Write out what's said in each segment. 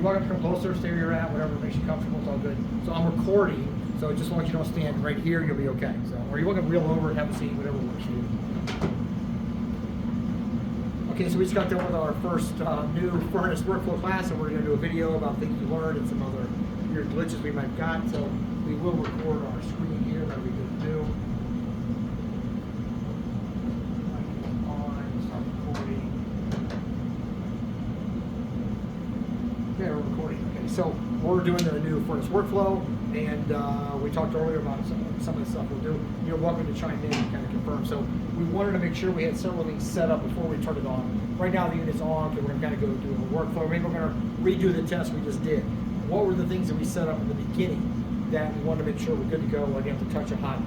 you're welcome to come closer, stay where you're at, whatever makes you comfortable, it's all good. So I'm recording, so just as long as you don't stand right here, you'll be okay. So, or you're welcome to reel over and have a seat, whatever works for you. Okay, so we just got done with our first new furnace workflow class, and we're going to do a video about things we learned and some other weird glitches we might have got. So we will record our screen here, that'll be good to do. Start recording. Okay, we're recording. Okay, so we're doing the new furnace workflow, and we talked earlier about some of the stuff we'll do. You're welcome to chime in and kind of confirm. So we wanted to make sure we had several things set up before we turned it on. Right now the unit's on, because we're going to kind of go do a workflow. Maybe we're going to redo the test we just did. What were the things that we set up in the beginning that we wanted to make sure we're good to go? Like you have to touch a hot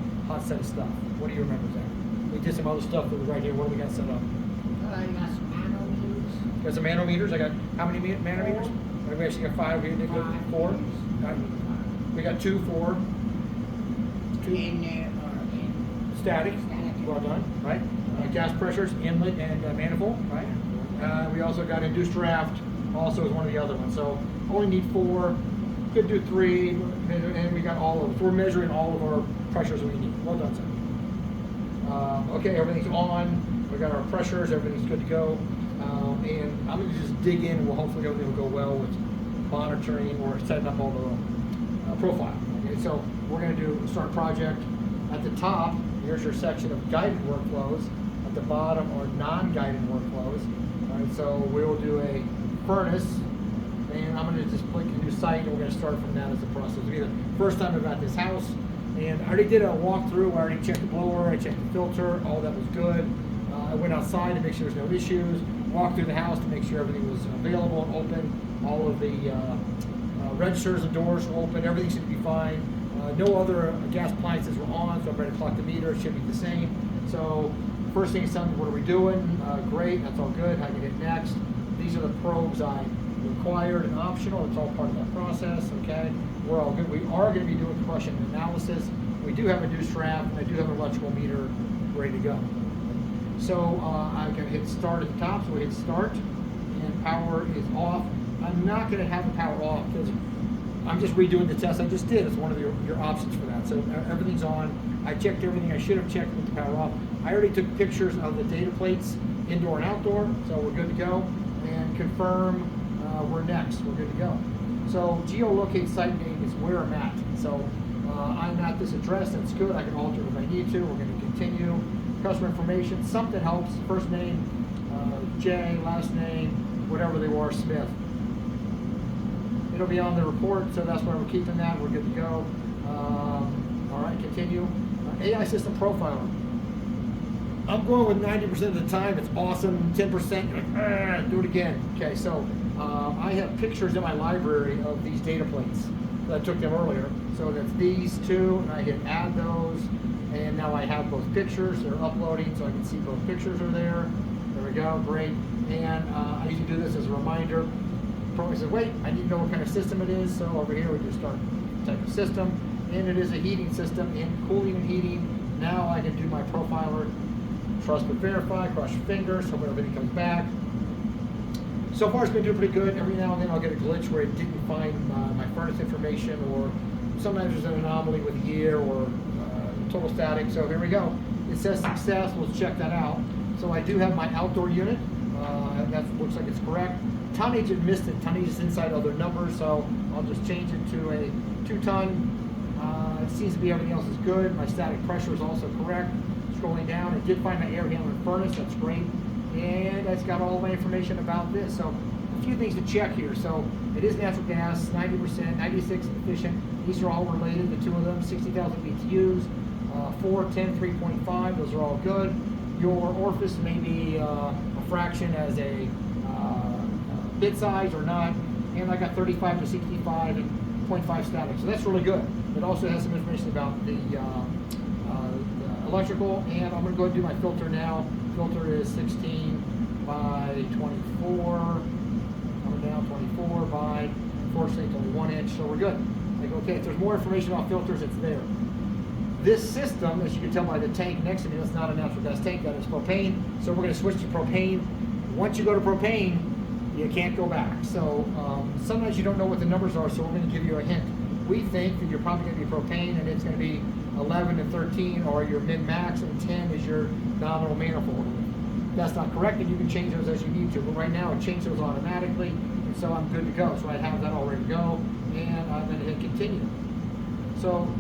set of stuff. What do you remember, Zach? We did some other stuff that was right here. What do we got set up? You got some manometers. Got some manometers. I got how many manometers? We actually got 5 here. Nick, 4. We got 2, 4. 2. In Static. Well done. Right. Gas pressures, inlet and manifold. Right. We also got induced draft. Also is one of the other ones. So only need 4. Could do 3, and we got all of them. So we're measuring all of our pressures we need. Well done, sir. Okay, everything's on. We got our pressures. Everything's good to go. And I'm going to just dig in, and we'll hopefully everything will go well with monitoring or setting up all the profile. Okay, so we're going to do start project. At the top, here's your section of guided workflows. At the bottom are non-guided workflows. All right, so we'll do a furnace, and I'm going to just click a new site, and we're going to start from that as the process. It'll be the first time I've got this house, and I already did a walkthrough. I already checked the blower, I checked the filter, all that was good. I went outside to make sure there's no issues, walked through the house to make sure everything was available and open. All of the registers and doors were open, everything should be fine. No other gas appliances were on, so I'm ready to clock the meter, it should be the same. So first thing is telling me, what are we doing? Great, that's all good. How do you hit next? These are the probes I required and optional. It's all part of that process, okay? We're all good. We are going to be doing compression analysis. We do have a induced draft, and I do have an electrical meter ready to go. So I'm going to hit start at the top, so we hit start, and power is off. I'm not going to have the power off because I'm just redoing the test I just did. It's one of your options for that. So everything's on. I checked everything I should have checked with the power off. I already took pictures of the data plates, indoor and outdoor, so we're good to go. And confirm we're next. We're good to go. So geolocate site name is where I'm at. So I'm at this address. That's good. I can alter it if I need to. We're going to continue. Customer information. Something helps. First name, J, last name, whatever they were, Smith. It'll be on the report, so that's why we're keeping that. We're good to go. All right, continue. AI system profiler. I'm going with 90% of the time. It's awesome. 10%, you're like, do it again. Okay, so I have pictures in my library of these data plates that I took them earlier. So that's these two, and I hit add those, and now I have both pictures. They're uploading, so I can see both pictures are there. There we go, great. And I need to do this as a reminder. Program says, wait, I need to know what kind of system it is. So over here, we just start type of system, and it is a heating system in cooling and heating. Now I can do my profiler, trust but verify, cross your fingers, hope everything comes back. So far, it's been doing pretty good. Every now and then, I'll get a glitch where it didn't find my furnace information, or sometimes there's an anomaly with year or total static. So here we go. It says success. Let's check that out. So I do have my outdoor unit. That looks like it's correct. Tonnage, it missed it. Tonnage is inside other numbers, so I'll just change it to a 2-ton. It seems to be everything else is good. My static pressure is also correct. Scrolling down, it did find my air handling furnace. That's great. And it's got all my information about this. So a few things to check here. So it is natural gas, 90%, 96 efficient. These are all related, the two of them, 60,000 BTUs, 4, 10, 3.5. Those are all good. Your orifice may be a fraction as a bit size or not, and I got 35 to 65 and 0.5 static, so that's really good. It also has some information about the electrical, and I'm going to go ahead and do my filter now. Filter is 16 by 24, coming down 24 by, unfortunately it's only 1 inch, so we're good. Like, okay, if there's more information about filters, it's there. This system, as you can tell by the tank next to me, that's not a natural gas tank, that is propane, so we're going to switch to propane. Once you go to propane, You can't go back. So sometimes you don't know what the numbers are, so we're going to give you a hint. We think that you're probably going to be propane, and it's going to be 11 and 13, or your min-max, and 10 is your nominal manifold. If that's not correct, and you can change those as you need to. But right now, it changed those automatically, and so I'm good to go. So I have that all ready to go, and I'm going to hit continue. So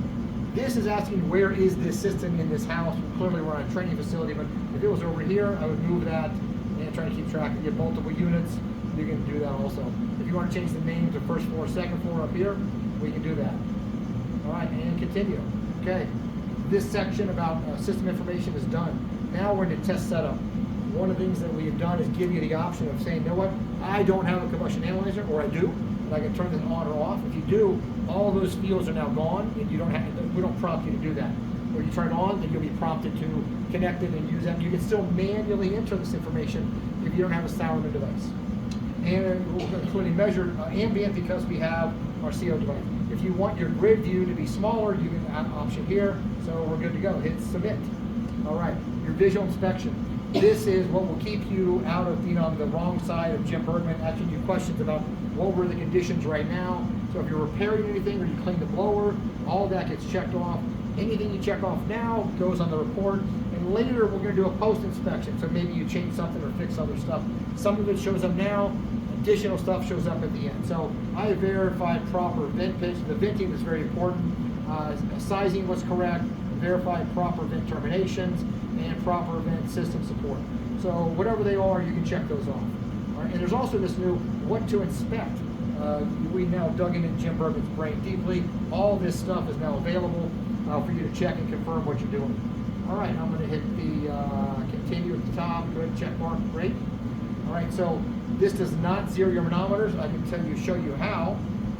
this is asking where is this system in this house. Clearly, we're on a training facility, but if it was over here, I would move that and try to keep track. If you have multiple units, you can do that also. If you want to change the name to first floor, second floor up here, we can do that. All right, and continue. Okay, this section about system information is done. Now we're into test setup. One of the things that we have done is give you the option of saying, you know what, I don't have a combustion analyzer, or I do, and I can turn this on or off. If you do, all those fields are now gone, and you don't have, we don't prompt you to do that. When you turn it on, then you'll be prompted to connect it and use that. You can still manually enter this information if you don't have a Sauerman device. And we'll including measured ambient because we have our CO device. If you want your grid view to be smaller, you can add an option here. So we're good to go. Hit submit. All right, your visual inspection. This is what will keep you out of on the wrong side of Jim Bergman asking you questions about what were the conditions right now. So if you're repairing anything or you clean the blower, all that gets checked off. Anything you check off now goes on the report, and later we're going to do a post-inspection. So maybe you change something or fix other stuff. Some of it shows up now, additional stuff shows up at the end. So I verified proper vent pitch. The venting is very important. Sizing was correct, verified proper vent terminations, and proper vent system support. So whatever they are, you can check those off. All right? And there's also this new what to inspect. We now dug into Jim Bergman's brain deeply. All this stuff is now available for you to check and confirm what you're doing. All right, I'm going to hit the continue at the top. Good, check mark, great. All right, so this does not zero your manometers. I can show you how.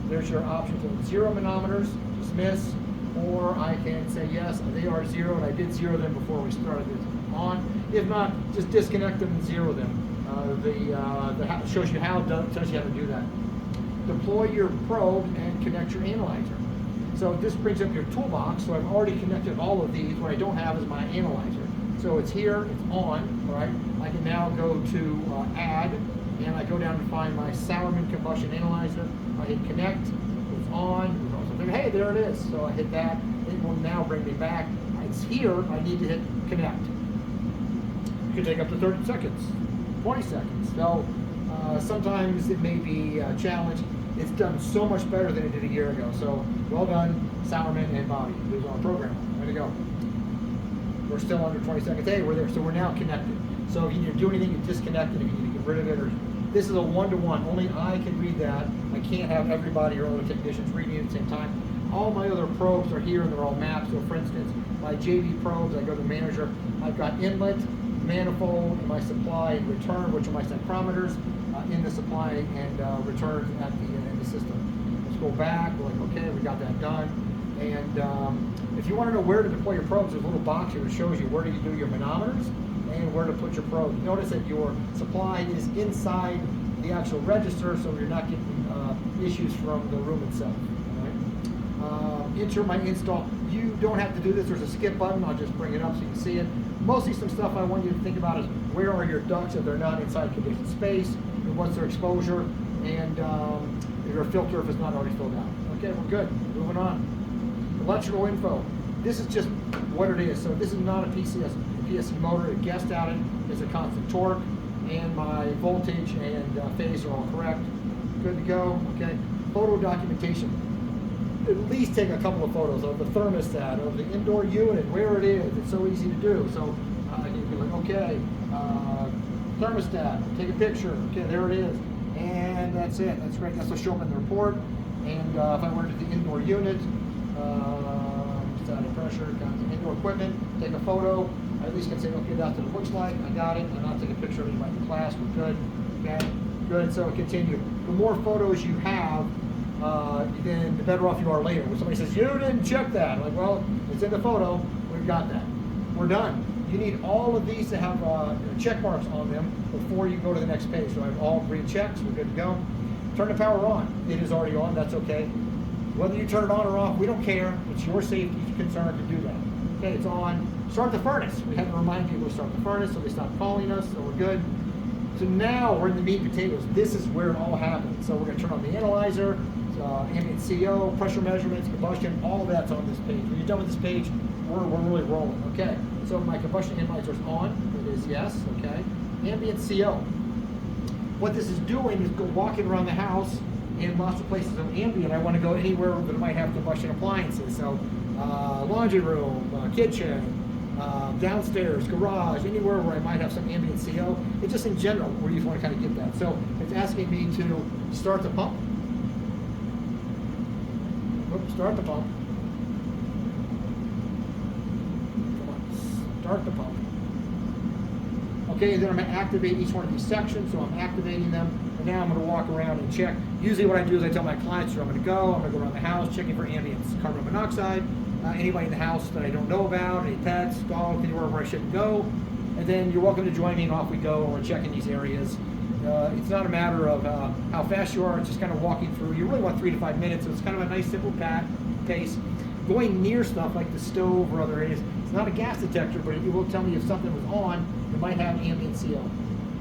There's your options of zero manometers, dismiss, or I can say yes, they are zero, and I did zero them before we started this on. If not, just disconnect them and zero them. The shows you how, tells you how to do that. Deploy your probe and connect your analyzer. So this brings up your toolbox. So I've already connected all of these. What I don't have is my analyzer. So it's here, it's on, all right? I can now go to add, and I go down to find my Sauerman combustion analyzer. I hit connect, it's on. Hey, there it is. So I hit that. It will now bring me back. It's here. I need to hit connect. It can take up to 30 seconds, 20 seconds. So sometimes it may be a challenge. It's done so much better than it did a year ago. So well done, Sauerman and Bobby, who's on program. Way to go. We're still under 20 seconds. Hey, we're there. So we're now connected. So if you need to do anything, you disconnect it. If you need to get rid of it, or this is a one-to-one. Only I can read that. I can't have everybody or other technicians reading it at the same time. All my other probes are here, and they're all mapped. So for instance, my JV probes, I go to manager. I've got inlet, manifold, and my supply and return, which are my cycrometers in the supply and return at the system. Let's go back. We're like, okay, we got that done. And if you want to know where to deploy your probes, there's a little box here that shows you where do you do your manometers and where to put your probes. Notice that your supply is inside the actual register, so you're not getting issues from the room itself. Right? Enter my install. You don't have to do this. There's a skip button. I'll just bring it up so you can see it. Mostly some stuff I want you to think about is where are your ducts if they're not inside conditioned space, and what's their exposure, and your filter if it's not already filled out. Okay, we're good. Moving on. Electrical info. This is just what it is. So this is not a PSC motor. It guessed out it. It's a constant torque, and my voltage and phase are all correct. Good to go. Okay. Photo documentation. At least take a couple of photos of the thermostat, of the indoor unit, where it is. It's so easy to do. So you can be like, okay, thermostat, take a picture. Okay, there it is. And that's it. That's great. That's what'll show up in the report. And if I went to the indoor unit, static pressure, indoor equipment, take a photo. I at least can say, okay, that's what it looks like. I got it. And I'll take a picture of anybody in class. We're good. Okay, good. So continue. The more photos you have, then the better off you are later. When somebody says, you didn't check that. I'm like, well, it's in the photo. We've got that. We're done. You need all of these to have check marks on them before you go to the next page. So I have all green checks. We're good to go. Turn the power on. It is already on. That's okay. Whether you turn it on or off, we don't care. It's your safety concern to do that. Okay, it's on. Start the furnace. We have to remind people to start the furnace so they stop calling us, so we're good. So now we're in the meat and potatoes. This is where it all happens. So we're going to turn on the analyzer, ambient CO, pressure measurements, combustion, all of that's on this page. When you're done with this page, we're really rolling. Okay, so my combustion analyzer is on. It is yes, okay. Ambient CO. What this is doing is walking around the house in lots of places of ambient. I want to go anywhere that might have combustion appliances. So laundry room, kitchen, downstairs, garage, anywhere where I might have some ambient CO. It's just in general where you want to kind of get that. So it's asking me to start the pump. Oops, start the pump. Come on, start the pump. Okay, then I'm going to activate each one of these sections, so I'm activating them, and now I'm going to walk around and check. Usually what I do is I tell my clients where I'm going to go. I'm going to go around the house checking for ambient carbon monoxide, anybody in the house that I don't know about, any pets, dogs, anywhere where I shouldn't go. And then you're welcome to join me and off we go, and we're checking these areas. It's not a matter of how fast you are, it's just kind of walking through. You really want 3 to 5 minutes, so it's kind of a nice simple pace. Going near stuff like the stove or other areas, it's not a gas detector, but it will tell me if something was on, it might have ambient CO.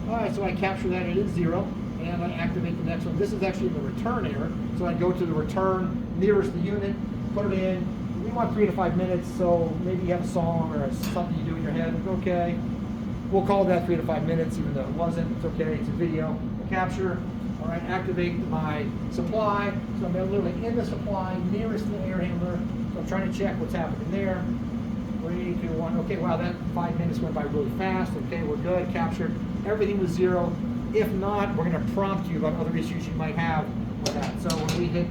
All right, so I capture that, it is 0, and I activate the next one. This is actually the return error, so I go to the return nearest the unit, put it in. We want 3 to 5 minutes, so maybe you have a song or something you do in your head. Okay, we'll call that 3 to 5 minutes, even though it wasn't. It's okay, it's a video. Capture. All right, activate my supply. So I'm literally in the supply nearest the air handler. So I'm trying to check what's happening there. 3, 2, 1. Okay, wow, that 5 minutes went by really fast. Okay, we're good. Captured. Everything was 0. If not, we're going to prompt you about other issues you might have with that. So when we hit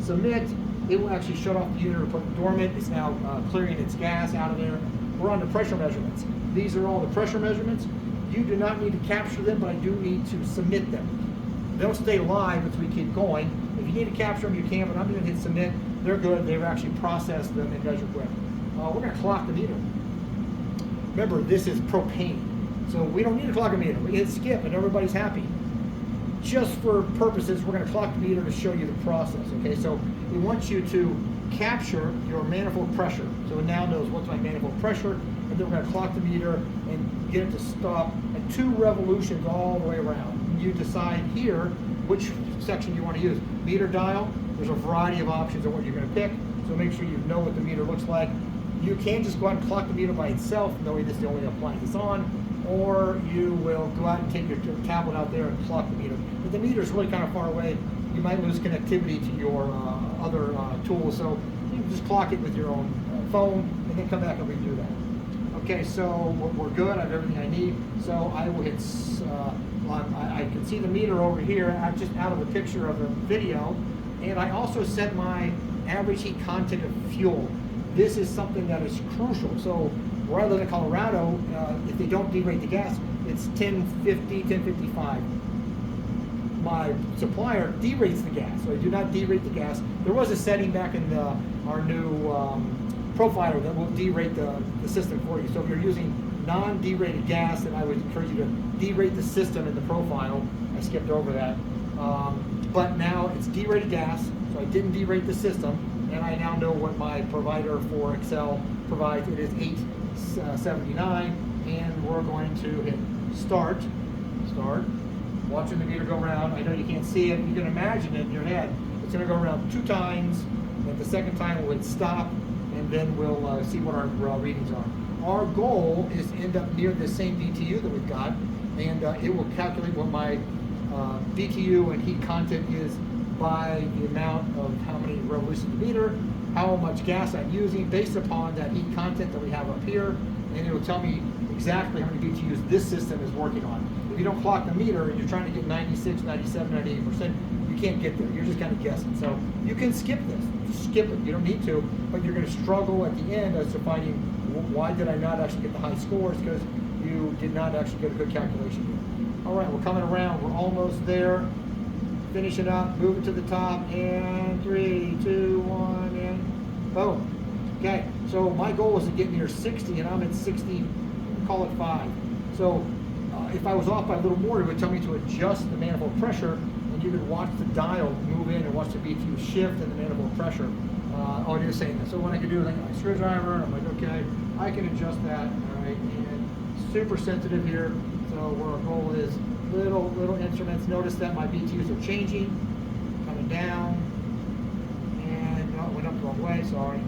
submit, it will actually shut off the unit or put it dormant. It's now clearing its gas out of there. We're on the pressure measurements. These are all the pressure measurements. You do not need to capture them, but I do need to submit them. They'll stay live as we keep going. If you need to capture them, you can, but I'm going to hit submit. They're good. They've actually processed them and measured quick. We're going to clock the meter. Remember, this is propane. So we don't need to clock a meter. We hit skip and everybody's happy. Just for purposes, we're going to clock the meter to show you the process. Okay, so we want you to capture your manifold pressure. So it now knows what's my manifold pressure, and then we're going to clock the meter and get it to stop at 2 revolutions all the way around. You decide here which section you want to use. Meter dial, there's a variety of options of what you're going to pick, so make sure you know what the meter looks like. You can just go out and clock the meter by itself, knowing this is the only appliance it's on, or you will go out and take your tablet out there and clock the meter. But the meter is really kind of far away. You might lose connectivity to your other tools, so you can just clock it with your own phone and then come back and redo that. Okay, so we're good. I have everything I need. So I will hit, I can see the meter over here, just out of the picture of the video. And I also set my average heat content of fuel. This is something that is crucial. So where I live in Colorado, if they don't derate the gas, it's 1050, 1055. My supplier derates the gas, so I do not derate the gas. There was a setting back in our new profiler that will derate the system for you. So if you're using non-derated gas, then I would encourage you to derate the system in the profile. I skipped over that. But now it's derated gas, so I didn't derate the system, and I now know what my provider for Excel provides. It is 879, and we're going to hit start. Watching the meter go around. I know you can't see it. You can imagine it in your head. It's going to go around 2 times. At the second time, we'll hit stop, and then we'll see what our readings are. Our goal is to end up near the same BTU that we've got, and it will calculate what my BTU and heat content is by the amount of how many revolutions of the meter, how much gas I'm using based upon that heat content that we have up here, and it will tell me exactly how many BTUs this system is working on. If you don't clock the meter and you're trying to get 96, 97, 98%, you can't get there. You're just kind of guessing. So you can skip this. Just skip it. You don't need to, but you're going to struggle at the end as to finding why did I not actually get the high scores, because you did not actually get a good calculation here. All right, we're coming around. We're almost there. Finish it up. Move it to the top. And 3, 2, 1, and boom. Okay, so my goal is to get near 60, and I'm at 60, call it 5. So if I was off by a little more, it would tell me to adjust the manifold pressure, and you could watch the dial move in and watch the BTU shift and the manifold pressure. Oh, it is saying that. So what I can do is I get my screwdriver, and I'm like, okay, I can adjust that, all right, and super sensitive here. So where our goal is little instruments. Notice that my BTUs are changing, coming down, and oh, it went up the wrong way, sorry.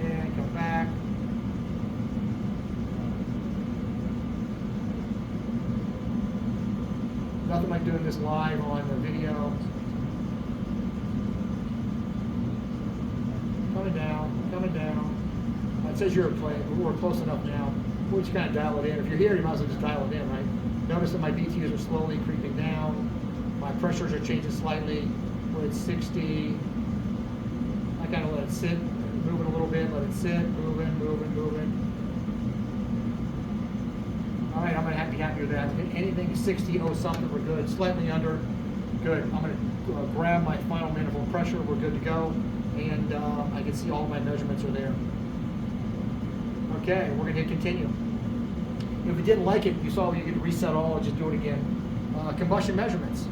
And come back. Nothing like doing this live on the video. Coming down, coming down. It says you're playing, we're close enough now. We'll just kind of dial it in. If you're here, you might as well just dial it in, right? Notice that my BTUs are slowly creeping down. My pressures are changing slightly. We're at 60. I kind of let it sit, moving a little bit, let it sit, moving, moving, moving. All right, I'm going to be happy with that. Anything 60, oh something, we're good. Slightly under, good. I'm going to grab my final manifold pressure. We're good to go. And I can see all my measurements are there. Okay, we're going to hit continue. If you didn't like it, you saw you could reset all and just do it again. Combustion measurements.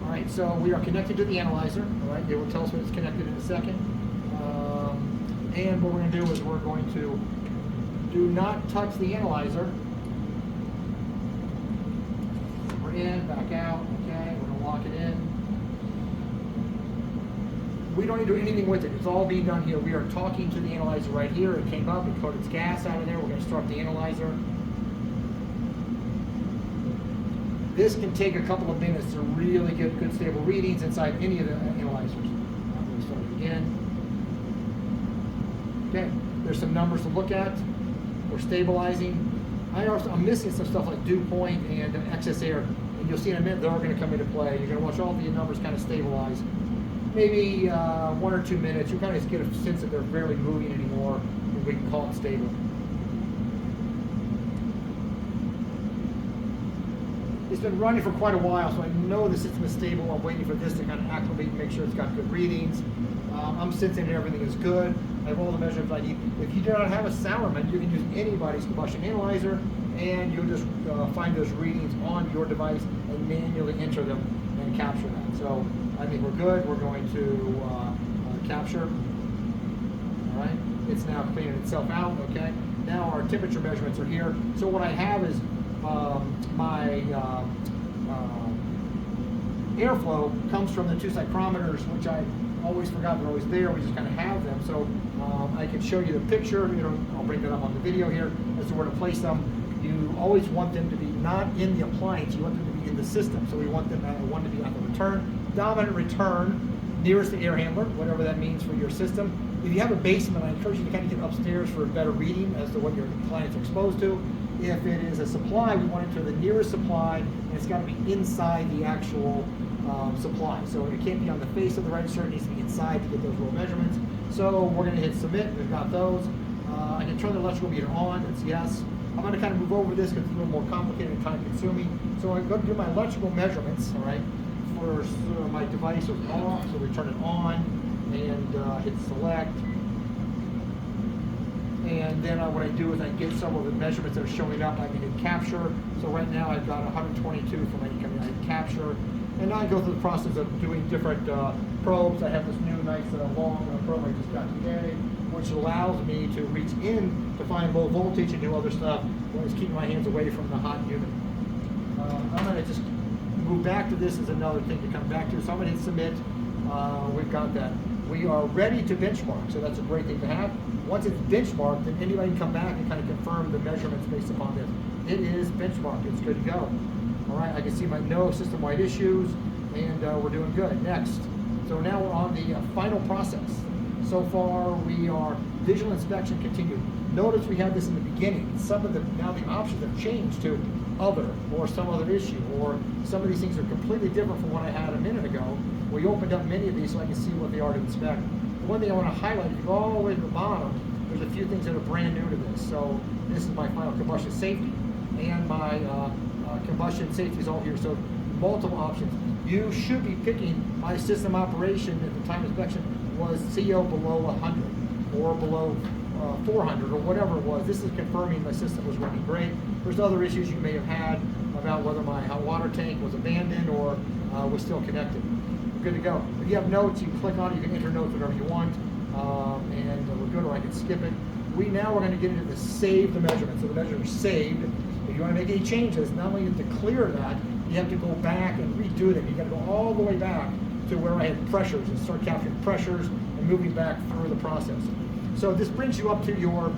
All right, so we are connected to the analyzer. All right, it will tell us when it's connected in a second. And what we're going to do is we're going to do not touch the analyzer. We're in, back out. Okay, we're going to lock it in. We don't need to do anything with it. It's all being done here. We are talking to the analyzer right here. It came up, it put its gas out of there. We're going to start the analyzer. This can take a couple of minutes to really get good stable readings inside any of the analyzers. I'm going to start it again. Okay, there's some numbers to look at. We're stabilizing. I'm missing some stuff like dew point and excess air. And you'll see in a minute they're all going to come into play. You're going to watch all the numbers kind of stabilize. Maybe 1 or 2 minutes, you kind of get a sense that they're barely moving anymore, and we can call it stable. It's been running for quite a while, so I know the system is stable. I'm waiting for this to kind of acclimate and make sure it's got good readings. I'm sensing that everything is good. I have all the measurements I need. If you do not have a Sauermann, you can use anybody's combustion analyzer, and you'll just find those readings on your device and manually enter them and capture that. So I think we're good. We're going to capture. All right. It's now cleaning itself out. Okay. Now our temperature measurements are here. So what I have is my airflow comes from the 2 psychrometers, which I always forgot they're always there. We just kind of have them. So I can show you the picture. I'll bring that up on the video here as to where to place them. You always want them to be not in the appliance. You want them to be in the system. So we want them one to be at the return. Dominant return nearest the air handler, whatever that means for your system. If you have a basement, I encourage you to kind of get upstairs for a better reading as to what your clients are exposed to. If it is a supply, we want it to the nearest supply, and it's got to be inside the actual supply. So it can't be on the face of the register, it needs to be inside to get those real measurements. So we're going to hit submit, we've got those. I can turn the electrical meter on, it's yes. I'm going to kind of move over this because it's a little more complicated and time consuming. So I'm going to do my electrical measurements, all right? First, my device is off, so we turn it on and hit select. And then what I do is I get some of the measurements that are showing up. I can hit capture. So right now I've got 122 for my incoming. I hit capture. And now I go through the process of doing different probes. I have this new nice long probe I just got today, which allows me to reach in to find low voltage and do other stuff while it's keeping my hands away from the hot unit. I'm going to just move back to this as another thing to come back to. So I'm going to hit submit. We've got that. We are ready to benchmark, so that's a great thing to have. Once it's benchmarked, then anybody can come back and kind of confirm the measurements based upon this. It is benchmarked, it's good to go. All right, I can see my no system-wide issues, and we're doing good. Next, so now we're on the final process. So far, we are visual inspection continued. Notice we had this in the beginning. Now the options have changed to other, or some other issue, or some of these things are completely different from what I had a minute ago. We opened up many of these so I can see what they are to inspect. The one thing I want to highlight, if you go all the way to the bottom, there's a few things that are brand new to this. So this is my final combustion safety, and my combustion safety is all here. So multiple options. You should be picking my system operation at the time of inspection was CO below 100 or below 400 or whatever it was. This is confirming my system was running great. There's other issues you may have had about whether my hot water tank was abandoned or was still connected. We're good to go. If you have notes, you can click on it, you can enter notes whatever you want, and we're good, or I can skip it. Now we're going to get into the save the measurement. So the measurement is saved. If you want to make any changes, not only have to clear that, you have to go back and redo them. You got to go all the way back to where I had pressures and start capturing pressures and moving back through the process. So this brings you up to your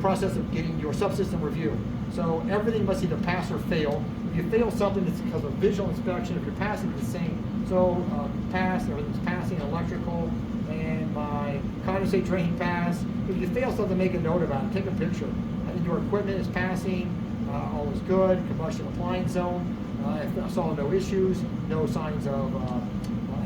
process of getting your subsystem review. So everything must either pass or fail. If you fail something, it's because of visual inspection. If you're passing, it's the same. So pass, everything's passing, electrical, and my condensate drain pass. If you fail something, make a note about it. Take a picture. Your equipment is passing, all is good. Combustion appliance zone. I saw no issues, no signs of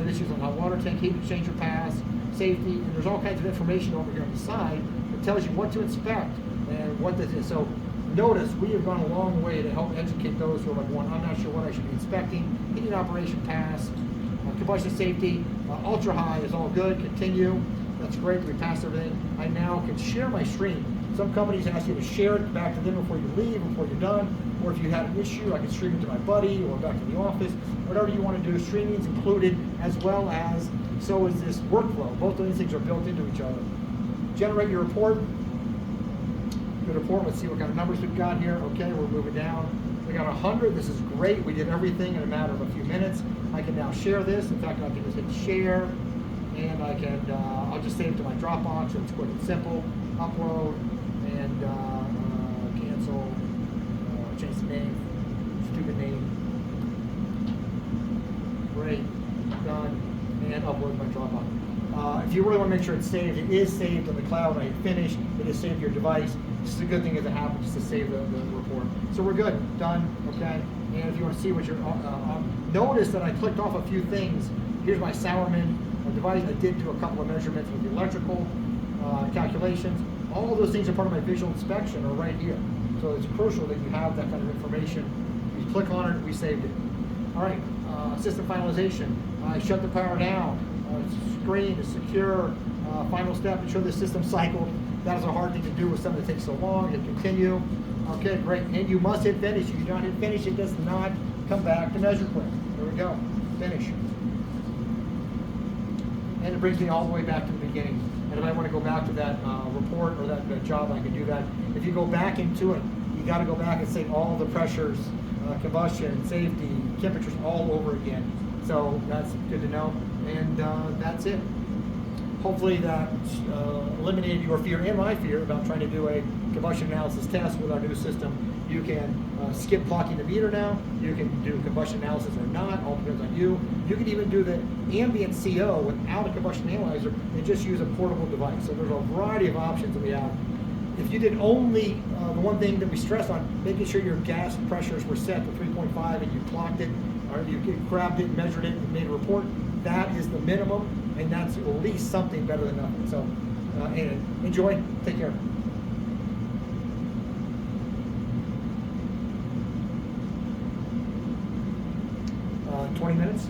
issues on hot water tank, heat exchanger pass, safety, and there's all kinds of information over here on the side that tells you what to inspect and what this is. So notice we have gone a long way to help educate those who are like, I'm not sure what I should be inspecting. Heating operation pass, combustion safety, ultra high is all good, continue. That's great, we passed everything. I now can share my stream. Some companies ask you to share it back to them before you leave, before you're done, or if you had an issue, I can stream it to my buddy or back to the office, whatever you want to do. Streaming is included, as well as so is this workflow. Both of these things are built into each other. Generate your report. Good report, let's see what kind of numbers we've got here. Okay, we're moving down. We got 100, this is great. We did everything in a matter of a few minutes. I can now share this. In fact, I can just hit share, and I can, I'll just save it to my Dropbox, so it's quick and simple. Upload, and cancel, change the name, stupid name. Great, done, and upload my Dropbox. If you really want to make sure it's saved, it is saved on the cloud. When I hit finish, it is saved to your device. This is a good thing as it happens, just to save the report. So we're good, done, okay? And if you want to see what you're, notice that I clicked off a few things. Here's my Sauerman device. I did do a couple of measurements with the electrical calculations. All of those things are part of my visual inspection are right here. So it's crucial that you have that kind of information. You click on it, we saved it. All right, system finalization. I shut the power down. Screen is secure. Final step, ensure the system cycled. That is a hard thing to do with something that takes so long. Hit continue. Okay, great. And you must hit finish. If you don't hit finish, it does not come back to measure quick. There we go. Finish. And it brings me all the way back to the beginning. And if I want to go back to that report or that job, I can do that. If you go back into it, you got to go back and save all the pressures, combustion, safety, temperatures all over again. So that's good to know. And that's it. Hopefully that eliminated your fear and my fear about trying to do a combustion analysis test with our new system. You can skip clocking the meter now. You can do combustion analysis or not, all depends on you. You can even do the ambient CO without a combustion analyzer and just use a portable device. So there's a variety of options that we have. If you did only the one thing that we stress on, making sure your gas pressures were set to 3.5 and you clocked it, or you grabbed it, measured it, and made a report, that is the minimum, and that's at least something better than nothing. So anyway, enjoy, take care. Uh, 20 minutes.